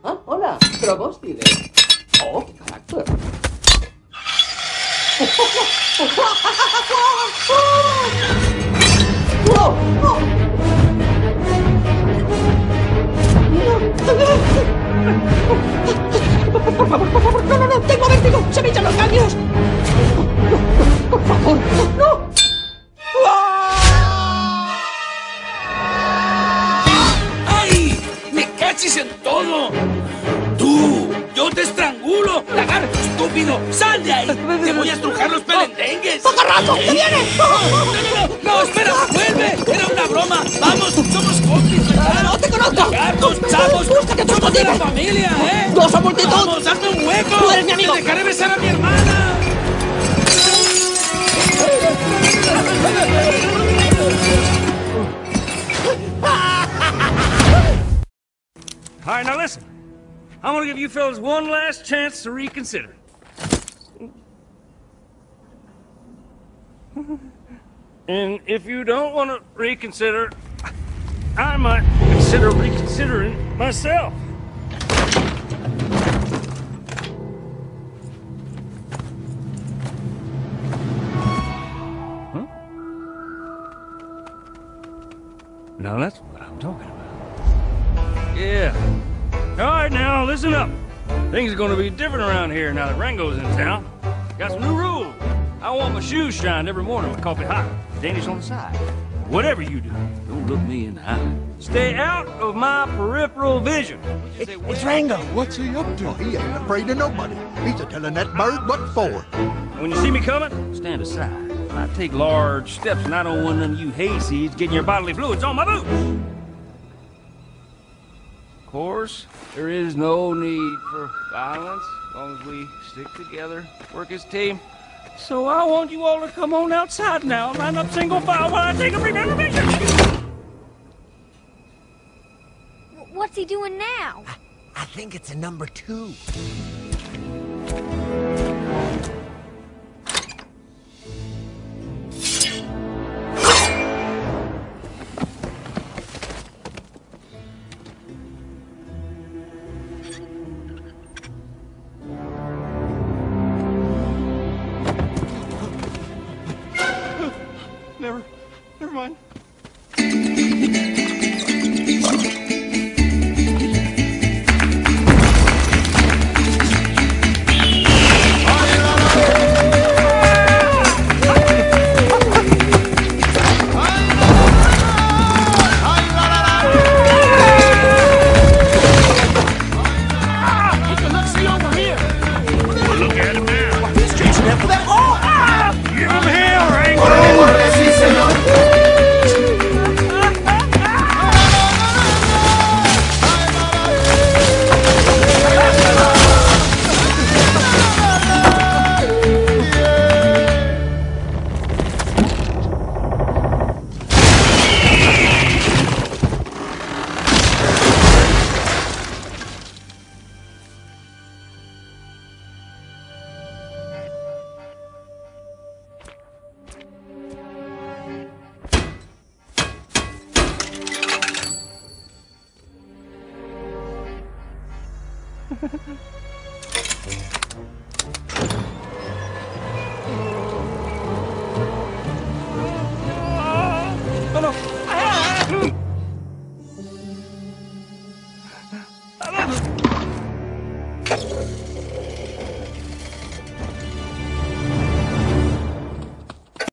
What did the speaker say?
Ah, hola, Probostide. Oh, qué carácter. Por favor, no, tengo vértigo, se me echan los cambios. Por favor, no. ¡Ay! ¡Me cachis en todo! ¡Tú! ¡Yo te estrangulo! ¡Lagar, estúpido! ¡Sal de ahí! ¡Te voy a estrujar los pelendengues! ¡Pajarraco! ¡Que viene! ¡No, espera! ¡Vuelve! ¡Era una broma! ¡Vamos! ¡Somos cómplices! ¡No te conozco! ¡Lagartos, chavos! ¡Búscate otro ¡Somos de la tipo! familia, eh! ¡No, esa multitud! ¡Vamos, hazme un hueco! ¡Tú eres mi amigo! ¡Te dejaré besar a mi hermana! All right, now listen. I'm gonna give you fellas one last chance to reconsider. And if you don't want to reconsider, I might consider reconsidering myself. Huh? Now that's what I'm talking about. Yeah. All right, now, listen up. Things are gonna be different around here now that Rango's in town. Got some new rules. I want my shoes shined every morning with coffee hot. Danish on the side. Whatever you do, don't look me in the eye. Stay out of my peripheral vision. It's Rango. What's he up to? He ain't afraid of nobody. He's a telling that bird what for. When you see me coming, stand aside. I take large steps, and I don't want none of you hayseeds getting your bodily fluids on my boots. Of course, there is no need for violence as long as we stick together, work as a team. So I want you all to come on outside now, line up single file while I take a brief intermission. What's he doing now? I think it's a number 2. Never mind. Oh, no.